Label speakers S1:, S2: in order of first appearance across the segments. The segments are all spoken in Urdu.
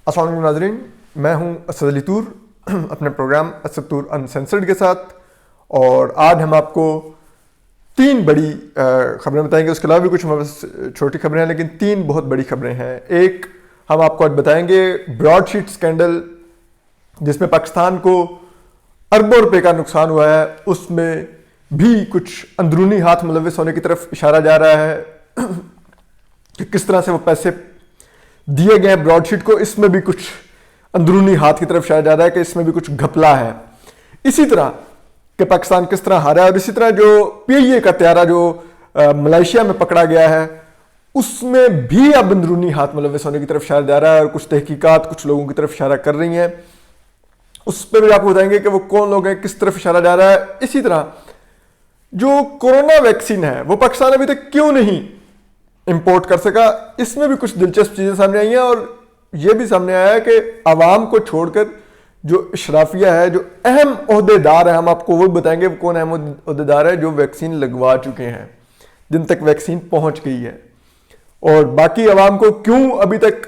S1: السلام علیکم ناظرین، میں ہوں اسد علی طور اپنے پروگرام اسد طور انسینسرڈ کے ساتھ، اور آج ہم آپ کو 3 بڑی خبریں بتائیں گے. اس کے علاوہ بھی کچھ ہمارے پاس چھوٹی خبریں ہیں، لیکن 3 بہت بڑی خبریں ہیں. ایک ہم آپ کو آج بتائیں گے براڈ شیٹ سکینڈل، جس میں پاکستان کو اربوں روپے کا نقصان ہوا ہے. اس میں بھی کچھ اندرونی ہاتھ ملوث ہونے کی طرف اشارہ جا رہا ہے کہ کس طرح سے وہ پیسے دیے گئے براڈ شیٹ کو. اس میں بھی کچھ اندرونی ہاتھ کی طرف اشارہ جا رہا ہے کہ اس میں بھی کچھ گھپلا ہے. اسی طرح کہ پاکستان کس طرح ہارا ہے، اور اسی طرح جو پی آئی اے کا طیارہ جو ملائیشیا میں پکڑا گیا ہے، اس میں بھی اب اندرونی ہاتھ ملوث ہونے کی طرف اشارہ جا رہا ہے، اور کچھ تحقیقات کچھ لوگوں کی طرف اشارہ کر رہی ہیں. اس پہ بھی آپ کو بتائیں گے کہ وہ کون لوگ ہیں، کس طرف اشارہ جا رہا ہے. اسی طرح جو کورونا ویکسین ہے وہ پاکستان ابھی تک کیوں نہیں امپورٹ کر سکا، اس میں بھی کچھ دلچسپ چیزیں سامنے آئی ہیں. اور یہ بھی سامنے آیا ہے کہ عوام کو چھوڑ کر جو اشرافیہ ہے، جو اہم عہدے دار ہیں، ہم آپ کو وہ بتائیں گے کون اہم عہدے دار ہے جو ویکسین لگوا چکے ہیں، جن تک ویکسین پہنچ گئی ہے. اور باقی عوام کو کیوں ابھی تک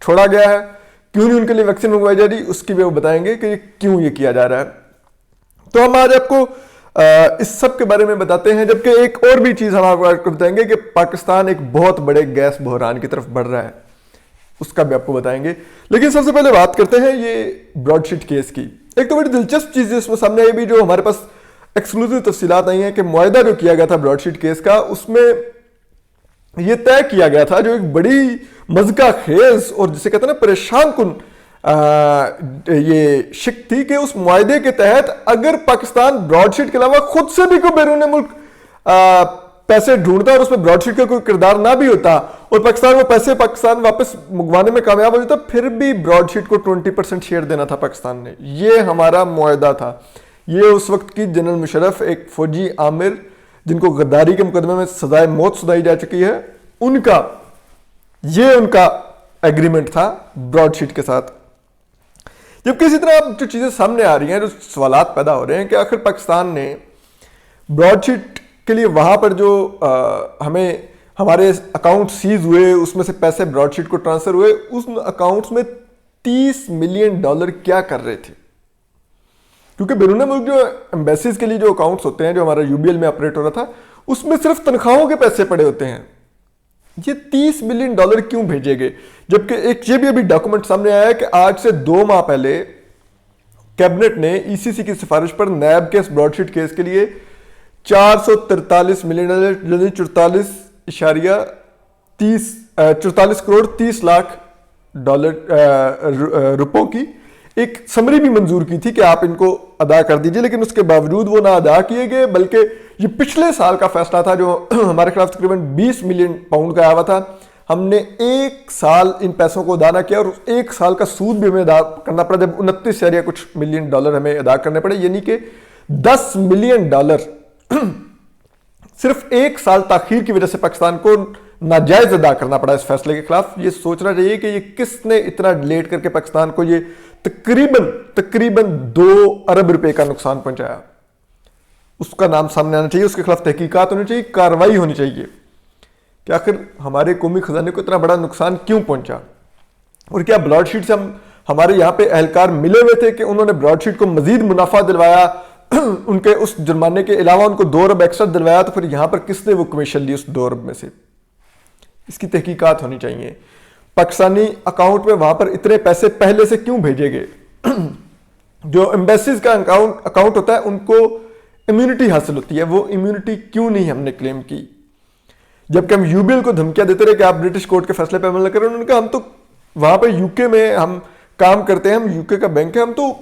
S1: چھوڑا گیا ہے، کیوں نہیں ان کے لیے ویکسین منگوائی جا رہی، اس کی بھی وہ بتائیں گے کہ کیوں یہ کیا جا رہا ہے. تو ہم آج آپ کو اس سب کے بارے میں بتاتے ہیں. جبکہ ایک اور بھی چیز ہم آپ کو بتائیں گے کہ پاکستان ایک بہت بڑے گیس بحران کی طرف بڑھ رہا ہے، اس کا بھی آپ کو بتائیں گے. لیکن سب سے پہلے بات کرتے ہیں یہ براڈ شیٹ کیس کی. ایک تو بڑی دلچسپ چیز اس میں سامنے آئی بھی، جو ہمارے پاس ایکسکلوزیو تفصیلات آئی ہیں کہ معاہدہ جو کیا گیا تھا براڈ شیٹ کیس کا، اس میں یہ طے کیا گیا تھا، جو ایک بڑی مذاق خیز اور جسے کہتے ہیں نا پریشان کن یہ شک تھی، کہ اس معاہدے کے تحت اگر پاکستان براڈ شیٹ کے علاوہ خود سے بھی کوئی بیرون ملک پیسے ڈھونڈتا اور اس میں براڈ شیٹ کا کوئی کردار نہ بھی ہوتا، اور پاکستان وہ پیسے واپس منگوانے میں کامیاب ہو جاتا، پھر بھی براڈ شیٹ کو 20% شیئر دینا تھا پاکستان نے. یہ ہمارا معاہدہ تھا. یہ اس وقت کی جنرل مشرف، ایک فوجی عامر جن کو غداری کے مقدمے میں سزائے موت سنائی جا چکی ہے، ان کا ایگریمنٹ تھا براڈ شیٹ کے ساتھ. جبکہ اسی طرح جو چیزیں سامنے آ رہی ہیں، جو سوالات پیدا ہو رہے ہیں کہ آخر پاکستان نے براڈ شیٹ کے لیے وہاں پر جو ہمیں ہمارے اکاؤنٹ سیز ہوئے، اس میں سے پیسے براڈ شیٹ کو ٹرانسفر ہوئے، اس اکاؤنٹس میں $30 ملین کیا کر رہے تھے. کیونکہ بیرون ملک جو ایمبیسیز کے لیے جو اکاؤنٹس ہوتے ہیں، جو ہمارا یو بی ایل میں آپریٹ ہو رہا تھا، اس میں صرف تنخواہوں کے پیسے پڑے ہوتے ہیں. یہ $30 ملین کیوں بھیجے گئے؟ جبکہ ایک یہ بھی ابھی ڈاکومنٹ سامنے آیا ہے کہ آج سے 2 ماہ پہلے کیبنٹ نے ای سی سی کی سفارش پر نیب کے اس براڈ شیٹ کیس کے لیے $443 ملین یعنی 44 کروڑ 30 لاکھ روپوں کی ایک سمری بھی منظور کی تھی کہ آپ ان کو ادا کر دیجئے. لیکن اس کے باوجود وہ نہ ادا کیے گئے، بلکہ یہ پچھلے سال کا فیصلہ تھا جو ہمارے خلاف تقریباً $20 ملین کا آیا ہوا تھا. ہم نے 1 سال ان پیسوں کو ادا نہ کیا، اور 1 سال کا سود بھی ہمیں ادا کرنا پڑا، جب 29 یا کچھ ملین ڈالر ہمیں ادا کرنے پڑے. یعنی کہ $10 ملین صرف 1 سال تاخیر کی وجہ سے پاکستان کو ناجائز ادا کرنا پڑا اس فیصلے کے خلاف. یہ سوچنا چاہیے کہ یہ کس نے اتنا ڈیلیٹ کر کے پاکستان کو یہ تقریباً 2 ارب روپے کا نقصان پہنچایا. اس کا نام سامنے آنا چاہیے، اس کے خلاف تحقیقات ہونی چاہیے، کارروائی ہونی چاہیے کہ آخر ہمارے قومی خزانے کو اتنا بڑا نقصان کیوں پہنچا. اور کیا براڈ شیٹ سے ہمارے یہاں پہ اہلکار ملے ہوئے تھے کہ انہوں نے براڈ شیٹ کو مزید منافع دلوایا، ان کے اس جرمانے کے علاوہ ان کو 2 ارب ایکسٹرا دلوایا، تو پھر یہاں پر کس نے وہ کمیشن لی اس 2 ارب میں سے؟ اس کی تحقیقات ہونی چاہیے. پاکستانی اکاؤنٹ میں وہاں پر اتنے پیسے پہلے سے کیوں بھیجے گئے؟ جو ایمبیسیز کا اکاؤنٹ ہوتا ہے ان کو امیونٹی حاصل ہوتی ہے، وہ امیونٹی کیوں نہیں ہم نے کلیم کی؟ جبکہ ہم یو بی ایل کو دھمکیاں دیتے رہے کہ آپ برٹش کورٹ کے فیصلے پہ عمل نہ کریں. انہوں نے کہا ہم تو وہاں پہ یو کے میں ہم کام کرتے ہیں، ہم یو کے کا بینک ہے، ہم تو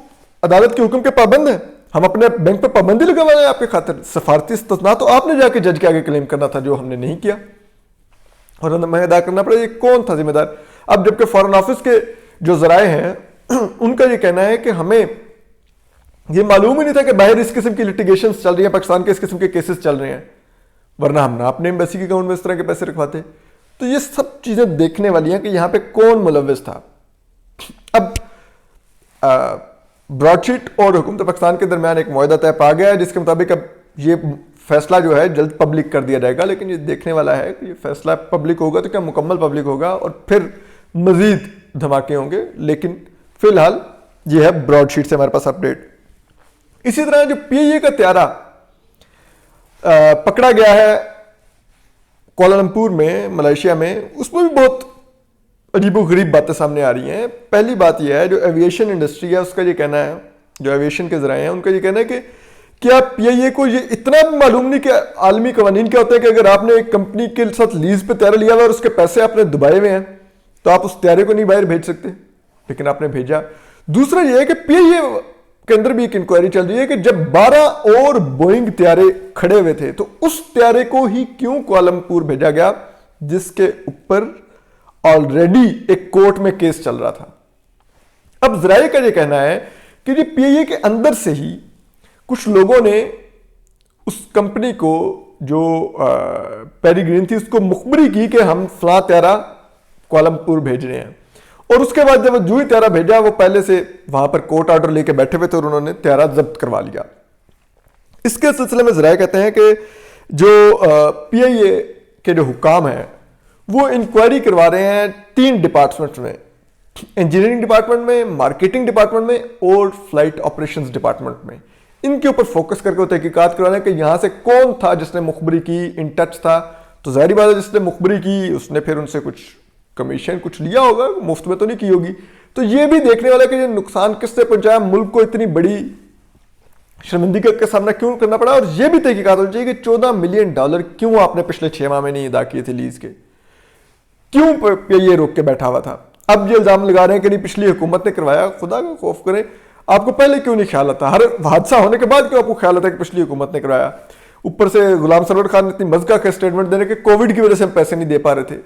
S1: عدالت کے حکم کے پابند ہیں، ہم اپنے بینک پہ پابندی لگا رہے ہیں آپ کے خاطر. سفارتی استثناء تو آپ نے جا کے جج کے آگے کلیم کرنا تھا، جو ہم نے نہیں کیا اور ہمیں ادا کرنا پڑا. یہ کون تھا ذمہ دار؟ اب جبکہ فارن آفس کے جو ذرائع ہیں ان کا یہ کہنا ہے کہ ہمیں یہ معلوم ہی نہیں تھا کہ باہر اس قسم کی لٹیگیشنز چل رہی ہیں، پاکستان کے اس قسم کے کیسز چل رہے ہیں، ورنہ ہم نہ اپنے ایمبیسی کے اکاؤنٹ میں اس طرح کے پیسے رکھواتے. تو یہ سب چیزیں دیکھنے والی ہیں کہ یہاں پہ کون ملوث تھا. اب براڈ شیٹ اور حکومت پاکستان کے درمیان ایک معاہدہ طے پا گیا ہے، جس کے مطابق اب یہ فیصلہ جو ہے جلد پبلک کر دیا جائے گا. لیکن یہ دیکھنے والا ہے کہ یہ فیصلہ پبلک ہوگا تو کیا مکمل پبلک ہوگا، اور پھر مزید دھماکے ہوں گے، لیکن فی الحال یہ ہے براڈ شیٹ سے ہمارے پاس اپڈیٹ۔ اسی طرح جو پی آئی اے کا طیارہ پکڑا گیا ہے کوالالمپور میں ملائیشیا میں، اس میں بھی بہت عجیب و غریب باتیں سامنے آ رہی ہیں۔ پہلی بات یہ ہے جو ایویشن انڈسٹری ہے اس کا یہ کہنا ہے، جو ایویشن کے ذرائع ہیں ان کا یہ کہنا ہے کہ کیا پی آئی اے کو یہ اتنا بھی معلوم نہیں کہ عالمی قوانین کیا ہوتے ہیں کہ اگر آپ نے ایک کمپنی کے ساتھ لیز پہ طیارہ لیا ہوا اور اس کے پیسے آپ نے دبائے ہوئے ہیں تو آپ اس طیارے کو نہیں باہر بھیج سکتے، لیکن آپ نے بھیجا۔ دوسرا یہ ہے کہ پی آئی اے کے اندر بھی ایک انکوائری چل رہی ہے کہ جب 12 اور بوئنگ طیارے کھڑے ہوئے تھے تو اس طیارے کو ہی کیوں کوالالمپور بھیجا گیا جس کے اوپر آلریڈی ایک کورٹ میں کیس چل رہا تھا۔ اب ذرائع کا یہ کہنا ہے کہ یہ پی آئی اے کے اندر سے ہی کچھ لوگوں نے اس کمپنی کو جو پیری گرین تھی اس کو مخبری کی کہ ہم فلاں طیارہ کوالالمپور بھیج رہے ہیں، اور اس کے بعد جب جو ہی طیارہ بھیجا وہ پہلے سے وہاں پر کورٹ آرڈر لے کے بیٹھے ہوئے تھے اور انہوں نے طیارہ ضبط کروا لیا۔ اس کے سلسلے میں ذرائع کہتے ہیں کہ جو پی آئی اے کے جو حکام ہیں وہ انکوائری کروا رہے ہیں 3 ڈپارٹمنٹس میں، انجینئرنگ ڈپارٹمنٹ میں، مارکیٹنگ ڈپارٹمنٹ میں اور فلائٹ آپریشنز ڈپارٹمنٹ میں۔ ان کے اوپر فوکس کر کے وہ تحقیقات کروانا ہے کہ یہاں سے کون تھا جس نے مخبری کی، ان ٹچ تھا، تو ظاہری بات ہے جس نے مخبری کی اس نے پھر ان سے کچھ کمیشن کچھ لیا ہوگا، مفت میں تو نہیں کی ہوگی۔ تو یہ بھی دیکھنے والا کہ یہ نقصان کس سے پہنچایا، ملک کو اتنی بڑی شرمندگی کا سامنا کیوں کرنا پڑا، اور یہ بھی تحقیقات ہونی چاہیے کہ $14 ملین کیوں آپ نے پچھلے 6 ماہ میں نہیں ادا کیے تھے لیز کے، کیوں پی آئی اے روک کے بیٹھا ہوا تھا۔ اب یہ الزام لگا رہے ہیں کہ نہیں پچھلی حکومت نے کروایا، خدا کا خوف کریں، آپ کو پہلے کیوں نہیں خیال آتا؟ ہر حادثہ ہونے کے بعد کیوں آپ کو خیال آتا ہے کہ پچھلی حکومت نے کرایا؟ اوپر سے غلام سرور خان نے اتنی مزہ کا اسٹیٹمنٹ دینے کہ کووڈ کی وجہ سے ہم پیسے نہیں دے پا رہے تھے۔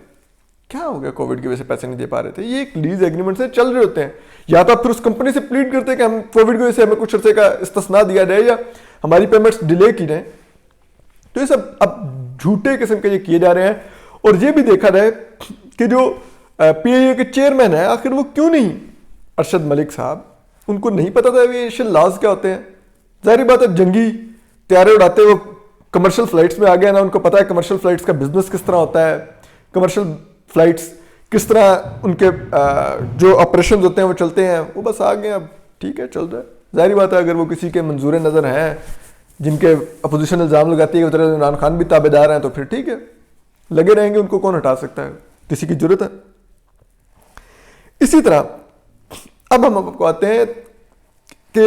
S1: کیا ہو گیا کووڈ کی وجہ سے پیسے نہیں دے پا رہے تھے؟ یہ ایک لیز ایگریمنٹ سے چل رہے ہوتے ہیں، یا تو آپ پھر اس کمپنی سے پلیڈ کرتے ہیں کہ ہم کووڈ کی وجہ سے ہمیں کچھ عرصے کا استثناء دیا جائے یا ہماری پیمنٹس ڈیلے کی جائیں۔ تو یہ سب اب جھوٹے قسم کے یہ کیے جا رہے ہیں، اور یہ بھی دیکھا جائے کہ جو پی آئی اے کے چیئرمین ہیں آخر وہ کیوں نہیں، ارشد ملک صاحب، ان کو نہیں پتا تھا ایویشن لاز کیا ہوتے ہیں؟ ظاہری بات ہے جنگی طیارے اڑاتے وہ کمرشل فلائٹس میں آ گیا نا، ان کو پتا ہے کمرشل فلائٹس کا بزنس کس طرح ہوتا ہے، کمرشل فلائٹس کس طرح ان کے جو آپریشنز ہوتے ہیں وہ چلتے ہیں، وہ بس آ گئے، اب ٹھیک ہے چل رہا ہے۔ ظاہری بات ہے اگر وہ کسی کے منظور نظر ہیں جن کے اپوزیشن الزام لگاتی ہے کہ عمران خان بھی تابع دار ہیں تو پھر ٹھیک ہے لگے رہیں گے، ان کو کون ہٹا سکتا ہے، کسی کی ضرورت ہے۔ اسی طرح اب ہم آپ کو آتے ہیں کہ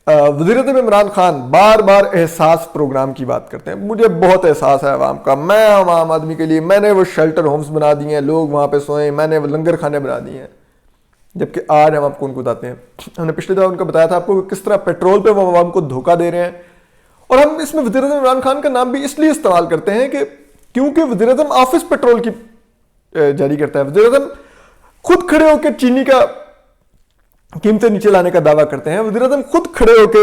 S1: وزیر اعظم عمران خان بار بار احساس پروگرام کی بات کرتے ہیں۔ مجھے بہت احساس ہے عوام کا، میں عام آدمی کے لیے میں نے وہ شیلٹر ہومز بنا دیے ہیں، لوگ وہاں پہ سوئیں، میں نے وہ لنگر خانے بنا دیے ہیں، جبکہ آج ہم آپ کو ان کو بتاتے ہیں، ہم نے پچھلے دفعہ ان کو بتایا تھا آپ کو کس طرح پیٹرول پہ وہ عوام کو دھوکہ دے رہے ہیں، اور ہم اس میں وزیر اعظم عمران خان کا نام بھی اس لیے استعمال کرتے ہیں کہ کیونکہ وزیر اعظم آفس پیٹرول کی جاری کرتا ہے، وزیر اعظم خود کھڑے ہو کے چینی کا قیمتیں نیچے لانے کا دعویٰ کرتے ہیں، وزیر اعظم خود کھڑے ہو کے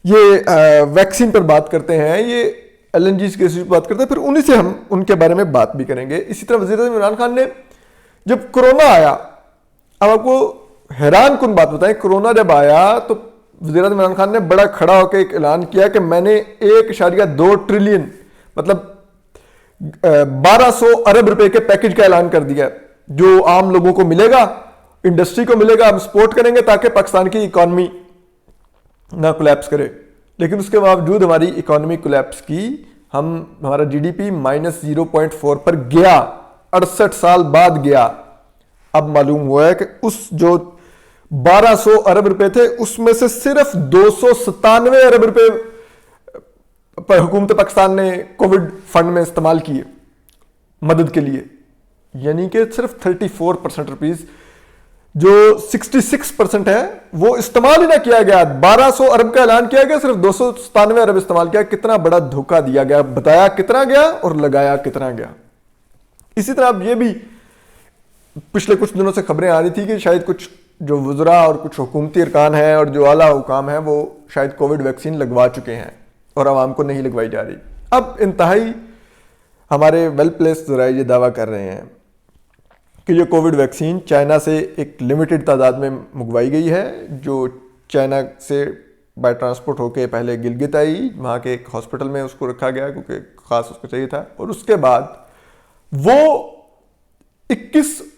S1: یہ ویکسین پر بات کرتے ہیں، یہ ایل این جی کے بات کرتے ہیں، پھر انہی سے ہم ان کے بارے میں بات بھی کریں گے۔ اسی طرح وزیر اعظم عمران خان نے جب کرونا آیا، اب آپ کو حیران کن بات بتائیں، کرونا جب آیا تو وزیر اعظم عمران خان نے بڑا کھڑا ہو کے ایک اعلان کیا کہ میں نے 1.2 ٹریلین مطلب 1200 ارب روپے کے پیکج کا اعلان کر دیا جو عام لوگوں کو ملے گا، انڈسٹری کو ملے گا، ہم سپورٹ کریں گے تاکہ پاکستان کی اکانومی نہ کولیپس کرے۔ لیکن اس کے باوجود ہماری اکانومی کولیپس کی، ہمارا جی ڈی پی -0.4 پر گیا، 68 سال بعد گیا۔ اب معلوم ہوا ہے کہ اس جو 1200 ارب روپے تھے اس میں سے صرف 297 ارب روپے پر حکومت پاکستان نے کووڈ فنڈ میں استعمال کیے مدد کے لیے، یعنی کہ صرف 34% روپیز جو 66% ہے وہ استعمال ہی نہ کیا گیا۔ 1200 ارب کا اعلان کیا گیا، صرف 297 ارب استعمال کیا۔ کتنا بڑا دھوکہ دیا گیا، بتایا کتنا گیا اور لگایا کتنا گیا۔ اسی طرح اب یہ بھی پچھلے کچھ دنوں سے خبریں آ رہی تھی کہ شاید کچھ جو وزراء اور کچھ حکومتی ارکان ہیں اور جو اعلیٰ حکام ہیں وہ شاید کووڈ ویکسین لگوا چکے ہیں اور عوام کو نہیں لگوائی جا رہی۔ اب انتہائی ہمارے ویل پلیس ذرائع یہ دعویٰ کر رہے ہیں کہ یہ کووڈ ویکسین چائنا سے ایک لمیٹڈ تعداد میں منگوائی گئی ہے، جو چائنا سے بائی ٹرانسپورٹ ہو کے پہلے گلگت آئی، وہاں کے ایک ہاسپٹل میں اس کو رکھا گیا کیونکہ خاص اس کو چاہیے تھا، اور اس کے بعد وہ 21